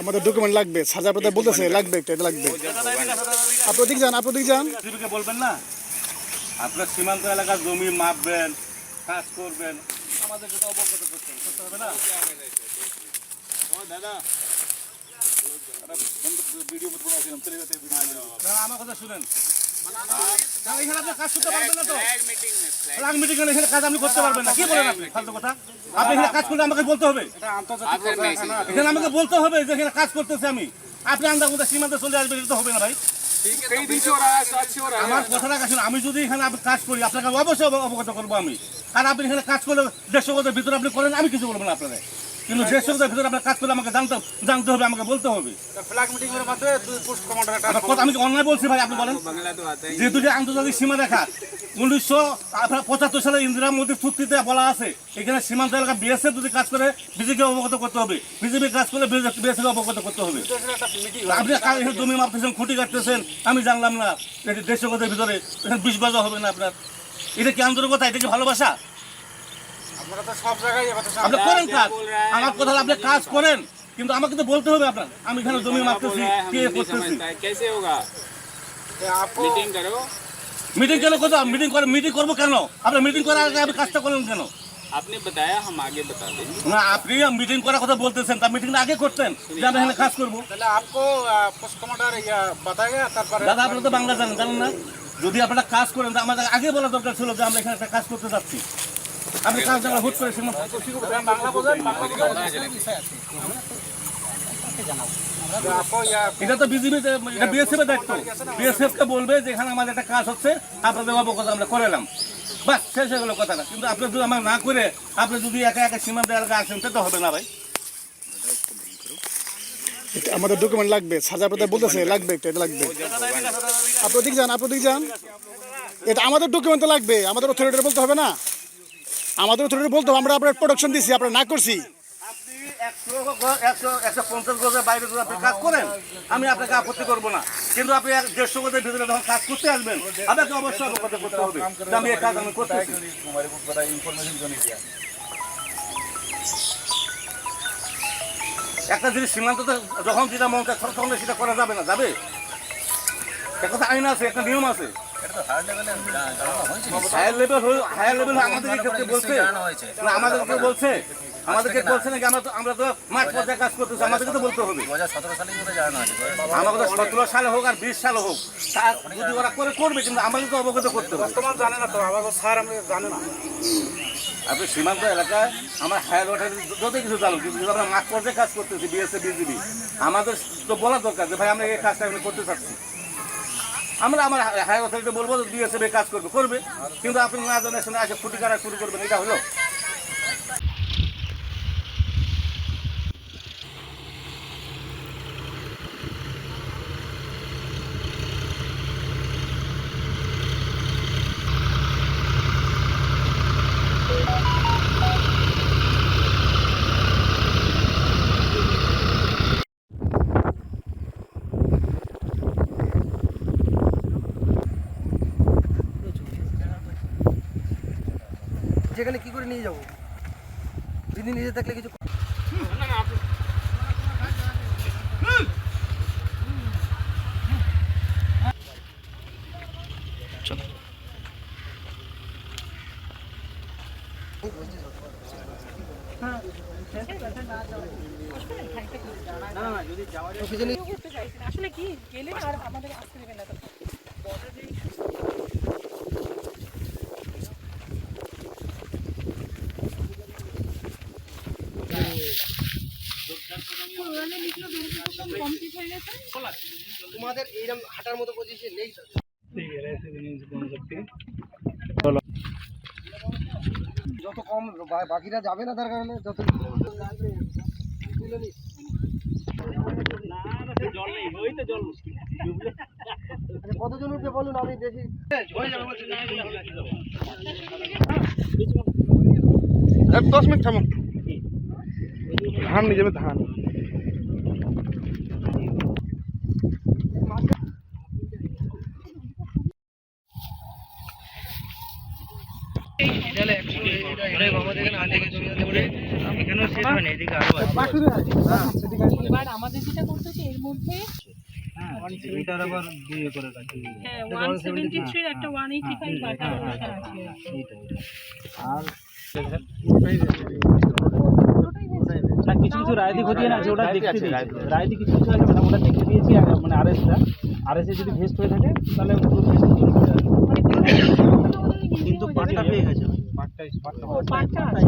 আমাদের ডকুমেন্ট লাগবে, সাজা প্রদায় বলতেছে লাগবে, এটা লাগবে। আপনি দিক যান, আপনি দিক যান। বলবেন না আপনার সীমান্ত এলাকার জমি মাপবেন, কাজ করবেন, আমাদেরকে তো অবগত করতে হবে না দাদা। আমার কথা শুনেন, এখানে আপনি কাজ করতে পারবেন না তো, মিটিং এখানে কাজ আপনি করতে পারবেন না। কি বলেন আপনি ফালতু কথা? আপনি এখানে কাজ করলে আমাকে বলতে হবে, এখানে আমাকে বলতে হবে যে এখানে কাজ করতেছে আমি। আপনি আন্দাজ সীমান্তে চলে আসবেন, এটা তো হবে না ভাই। আমার কথাটা কাছে, আমি যদি এখানে কাজ করি আপনাকে অবশ্যই অবগত করবো আমি। আর আপনি এখানে কাজ করলে 150 গজের ভিতরে আপনি করেন, আমি কিছু বলবো না আপনারা। কিন্তু 150 গজের ভিতরে আপনার কাজ করলে আমাকে জানতে হবে, আমাকে বলতে হবে। আমি অন্যায় বলছি ভাই? আপনি বলেন, যেহেতু যে আন্তর্জাতিক সীমা রেখা 1975 সালে ইন্দিরা মোদীর চুক্তিতে বলা আছে, এখানে সীমান্ত এলাকা বিএসএফ যদি কাজ করে বিজেপিকে অবগত করতে হবে, বিজেপি কাজ করলে বিএসএফ অবগত করতে হবে। আপনি জমি মাপতেছেন, খুঁটি কাটতেছেন, আমি জানলাম না। 150 গজের ভিতরে 20 গজ হবে না আপনার। এটা কি আন্তরিকতা? এটা কি ভালোবাসা? আপনি করেন কাজ, আমার কথা আপনি কাজ করেন, কিন্তু আমাকে তো বলতে হবে আপনার। আমি এখানে জমি মাপতেছি, কে করতেছি। মিটিং কেন করতে? মিটিং করবো কেন? আপনার মিটিং করার আগে আপনি কাজটা করলেন কেন? आपने बताया हम आगे बता देंगे না, আপনি মিটিং করার কথা বলতেছেন, তার মিটিংটা আগে করতেন যে আমি এখানে কাজ করবো। দাদা আপনারা তো বাংলা জানেন না? যদি আপনারা কাজ করেন আমাদের আগে বলা দরকার ছিল যে আমরা এখানে একটা কাজ করতে যাচ্ছি। আপনি কাজ জানা হুট করে এটা তো বিজেপি, এটা বিএসএফ এর দায়িত্ব। বিএসএফ কে বলবে যে এখানে আমাদের একটা কাজ হচ্ছে, আপনাদের অবগত আমরা করালাম, বাস শেষ হয়ে গেল কথাটা। কিন্তু আপনি যদি আমার না করে আপনি যদি একা একা সীমান্ত এলাকা আসেন, তা তো হবে না ভাই। আমাদের ডকুমেন্ট লাগবে, সাজা প্রদায় বলতেছে লাগবে, এটা লাগবে। আপনি দিক যান, আপনি দিক যান। এটা আমাদের ডকুমেন্ট লাগবে, আমাদের অথরিটি বলতে হবে না? আমাদের অথরিটি বলতে হবে আমরা আপনার প্রোডাকশন দিচ্ছি, আপনারা না করছি। আপনি 150 গজের বাইরে যদি আপনি কাজ করেন, আমি আপনাকে আপত্তি করবো না। কিন্তু আপনি 150 গজের ভিতরে যখন কাজ করতে আসবেন, আপনাকে অবশ্যই অবগত করতে হবে যে আমি এই কাজ আমি করতেছি। একটা জিনিস সীমান্ততে যখন যেটা মন চায় তখন সেটা করা যাবে না, যাবে? একটা আইন আছে, একটা নিয়ম আছে। হায়ার লেভেল আমাদেরকে বলছে না, আমাদেরকে বলছে নাকি? আমরা তো মাঠ পর্যায়ে কাজ করতেছি, আমাদেরকে তো বলতে হবে। আমাকে তো 17 সালে হোক আর 20 সালে হোক, যদি ওরা করবে, কিন্তু আমাকে তো অবগত করতে হবে। জানে না তো আমাকে স্যার, আমি জানি না। আপনি সীমান্ত এলাকায় আমার হায়ার ওয়াটার যত কিছু জানো, কিন্তু আমরা মাঠ পর্যায়ে কাজ করতেছি, বিএসএফ বিজিবি, আমাদের তো বলা দরকার যে ভাই আমরা এই কাজটা আমি করতে চাচ্ছি। আমরা আমার হায়ার অথরিটি বলবো বিএসএফ কাজ করবে, কিন্তু আপনি না জানার সঙ্গে আসে খুঁটি কাটা শুরু করবেন, এটা হলো? যেখানে কি করে নিয়ে যাবো? যদি নিজে থাকলে কিছু আসলে কি গেলে আর আমাদের আসতে দেবেন না। তোমাদের এইরকম হাঁটার মতো পজিশন নেই। যত কম বাকিরা যাবে না, তার কারণে যত কতজন উঠবে বলুন, আমি দেখি। 10 মিনিট থামুন, ধান নিয়ে যাবে, ধান। আমাদের এখানে এবার আমাদের যেটা করতে হচ্ছে এর মধ্যে হ্যাঁ 173 একটা 185 বাটা আছে না কিছু কিছু রায়দি ঘটিয়ে না যে ওটা দেখতে দিয়েছে রায়দি কিছু কিছু আছে ম্যাডাম ওটা দেখতে দিয়েছি মানে আরএসএ যদি ভেস্ট হয়ে থাকে তাহলে পুরো ভেস্ট চলে যাবে কিন্তু পাটটা পেয়ে গেছে পাটটা আছে